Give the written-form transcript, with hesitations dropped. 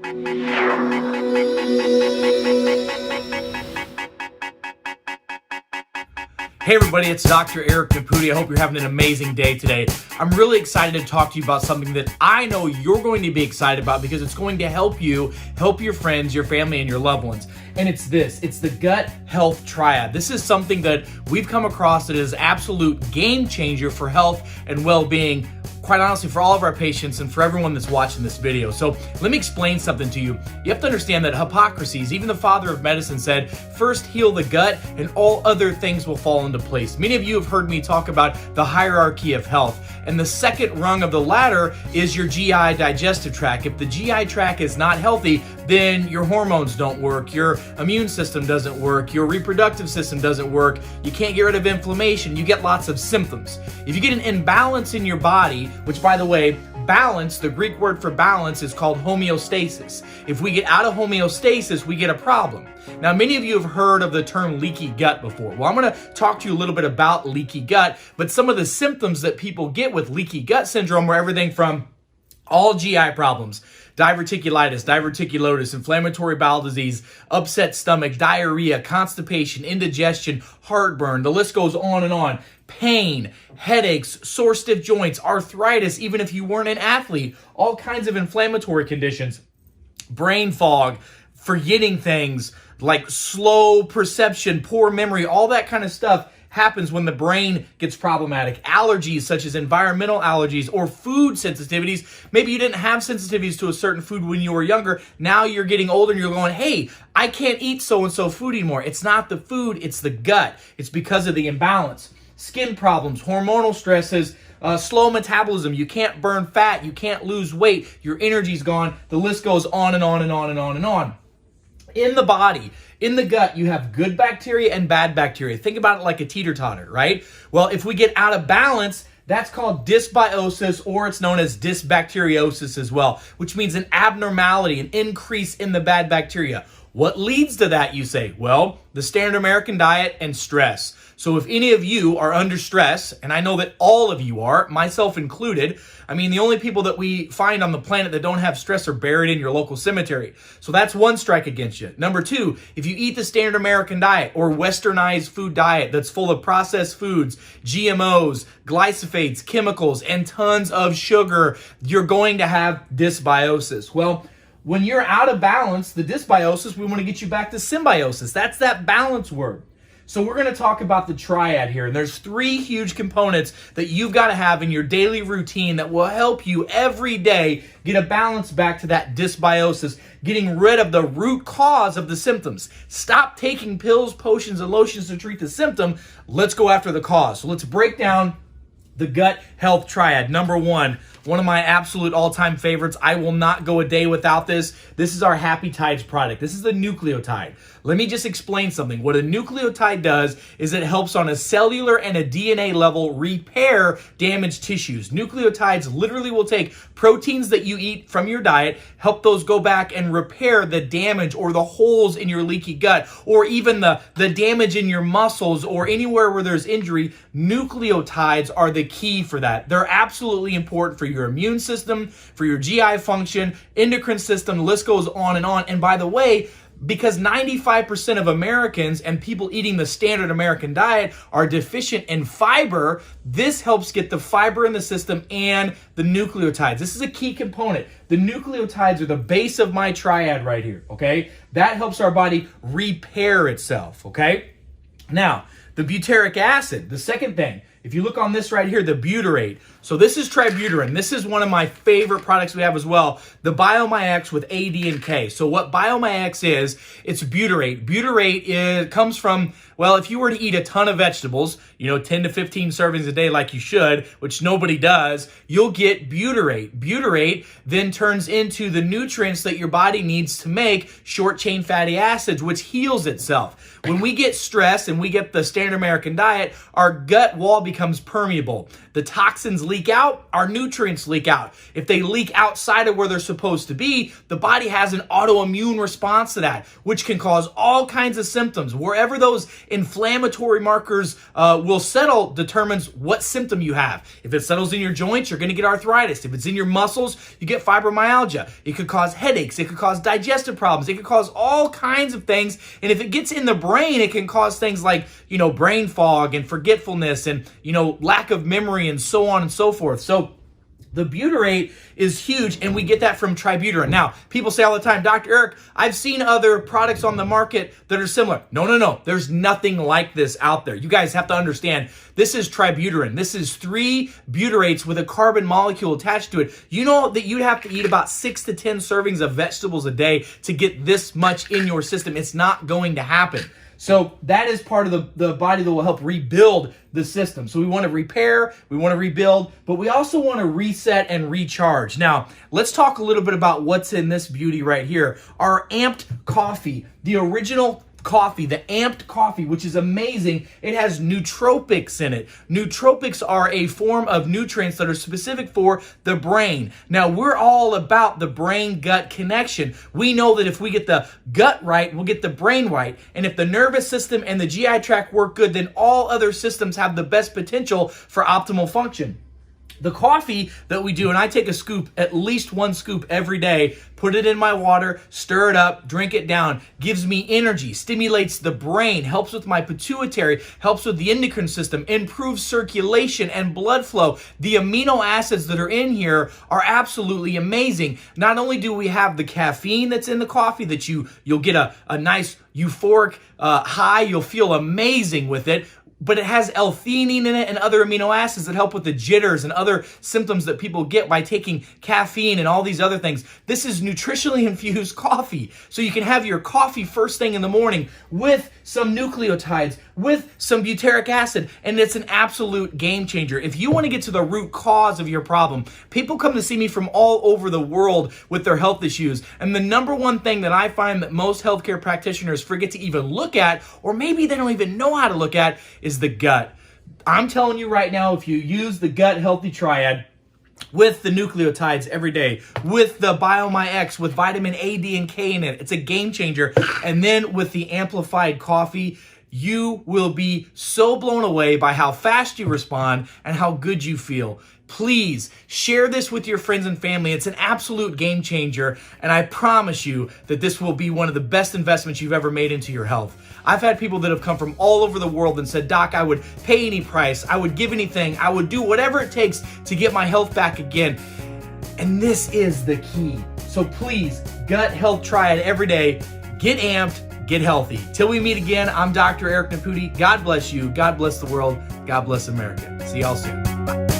Hey everybody, it's Dr. Eric Nepute. I hope you're having an amazing day today. I'm really excited to talk to you about something that I know you're going to be excited about because it's going to help you, help your friends, your family, and your loved ones. And it's the gut health triad. This is something that we've come across that is absolute game changer for health and well-being, quite honestly, for all of our patients and for everyone that's watching this video. So let me explain something to you. You have to understand that Hippocrates, even the father of medicine, said, first heal the gut and all other things will fall into place. Many of you have heard me talk about the hierarchy of health. And the second rung of the ladder is your GI digestive tract. If the GI tract is not healthy, then your hormones don't work, your immune system doesn't work, your reproductive system doesn't work, you can't get rid of inflammation, you get lots of symptoms. If you get an imbalance in your body, which by the way, balance, the Greek word for balance is called homeostasis. If we get out of homeostasis, we get a problem. Now, many of you have heard of the term leaky gut before. Well, I'm going to talk to you a little bit about leaky gut, but some of the symptoms that people get with leaky gut syndrome are everything from all GI problems, diverticulitis, diverticulosis, inflammatory bowel disease, upset stomach, diarrhea, constipation, indigestion, heartburn, the list goes on and on. Pain, headaches, sore stiff joints, arthritis, even if you weren't an athlete, all kinds of inflammatory conditions, brain fog, forgetting things like slow perception, poor memory, all that kind of stuff happens when the brain gets problematic. Allergies such as environmental allergies or food sensitivities. Maybe you didn't have sensitivities to a certain food when you were younger. Now you're getting older and you're going, hey, I can't eat so-and-so food anymore. It's not the food, it's the gut. It's because of the imbalance. Skin problems, hormonal stresses, slow metabolism. You can't burn fat. You can't lose weight. Your energy's gone. The list goes on and on and on and on and on. In the body, in the gut, you have good bacteria and bad bacteria. Think about it like a teeter-totter, right? Well, if we get out of balance, that's called dysbiosis, or it's known as dysbacteriosis as well, which means an abnormality, an increase in the bad bacteria. What leads to that, you say? Well, the standard American diet and stress. So if any of you are under stress, and I know that all of you are, myself included, I mean, the only people that we find on the planet that don't have stress are buried in your local cemetery. So that's one strike against you. Number two, if you eat the standard American diet or westernized food diet that's full of processed foods, GMOs, glyphosates, chemicals, and tons of sugar, you're going to have dysbiosis. Well, when you're out of balance, the dysbiosis, we want to get you back to symbiosis. That's that balance word. So we're going to talk about the triad here. And there's three huge components that you've got to have in your daily routine that will help you every day get a balance back to that dysbiosis, getting rid of the root cause of the symptoms. Stop taking pills, potions, and lotions to treat the symptom. Let's go after the cause. So let's break down the gut health triad. Number one of my absolute all-time favorites. I will not go a day without this. This is our Happy Tides product. This is the nucleotide. Let me just explain something. What a nucleotide does is it helps on a cellular and a DNA level repair damaged tissues. Nucleotides literally will take proteins that you eat from your diet, help those go back and repair the damage or the holes in your leaky gut, or even the damage in your muscles or anywhere where there's injury. Nucleotides are the key for that. They're absolutely important for your immune system, for your GI function, endocrine system, the list goes on and on. And by the way, because 95% of Americans and people eating the standard American diet are deficient in fiber, this helps get the fiber in the system and the nucleotides. This is a key component. The nucleotides are the base of my triad right here, okay? That helps our body repair itself, okay? Now, the butyric acid, the second thing. If you look on this right here, the butyrate. So this is tributylin. This is one of my favorite products we have as well. The BioMyX with A, D, and K. So what BioMyX is, it's butyrate. Butyrate comes from, well, if you were to eat a ton of vegetables, 10 to 15 servings a day like you should, which nobody does, you'll get butyrate. Butyrate then turns into the nutrients that your body needs to make short-chain fatty acids, which heals itself. When we get stressed and we get the standard American diet, our gut wall becomes permeable. The toxins leak out, our nutrients leak out. If they leak outside of where they're supposed to be, the body has an autoimmune response to that, which can cause all kinds of symptoms. Wherever those inflammatory markers will settle determines what symptom you have. If it settles in your joints, you're going to get arthritis. If it's in your muscles, you get fibromyalgia. It could cause headaches. It could cause digestive problems. It could cause all kinds of things. And if it gets in the brain, it can cause things like, brain fog and forgetfulness and, lack of memory and so on and so forth. So the butyrate is huge, and we get that from tributyrin. Now, people say all the time, Dr. Eric, I've seen other products on the market that are similar. No. There's nothing like this out there. You guys have to understand, this is tributyrin. This is 3 butyrates with a carbon molecule attached to it. You know that you'd have to eat about 6 to 10 servings of vegetables a day to get this much in your system. It's not going to happen. So that is part of the body that will help rebuild the system. So we want to repair, we want to rebuild, but we also want to reset and recharge. Now, let's talk a little bit about what's in this beauty right here. Our amped coffee, the original coffee, the amped coffee, which is amazing. It has nootropics in it. Nootropics are a form of nutrients that are specific for the brain. Now, we're all about the brain-gut connection. We know that if we get the gut right, we'll get the brain right. And if the nervous system and the GI tract work good, then all other systems have the best potential for optimal function. The coffee that we do, and I take a scoop, at least 1 scoop every day, put it in my water, stir it up, drink it down, gives me energy, stimulates the brain, helps with my pituitary, helps with the endocrine system, improves circulation and blood flow. The amino acids that are in here are absolutely amazing. Not only do we have the caffeine that's in the coffee that you'll get a nice euphoric high, you'll feel amazing with it, but it has L-theanine in it and other amino acids that help with the jitters and other symptoms that people get by taking caffeine and all these other things. This is nutritionally infused coffee. So you can have your coffee first thing in the morning with some nucleotides, with some butyric acid, and it's an absolute game changer. If you want to get to the root cause of your problem, people come to see me from all over the world with their health issues. And the number one thing that I find that most healthcare practitioners forget to even look at, or maybe they don't even know how to look at, is the gut. I'm telling you right now, if you use the Gut Healthy Triad with the nucleotides every day, with the BioMyX, with vitamin A, D, and K in it, it's a game changer. And then with the amplified coffee, you will be so blown away by how fast you respond and how good you feel. Please share this with your friends and family. It's an absolute game changer, and I promise you that this will be one of the best investments you've ever made into your health. I've had people that have come from all over the world and said, Doc, I would pay any price, I would give anything, I would do whatever it takes to get my health back again. And this is the key. So please, Gut Health Triad every day. Get amped, get healthy. Till we meet again, I'm Dr. Eric Nepute. God bless you, God bless the world, God bless America. See y'all soon. Bye.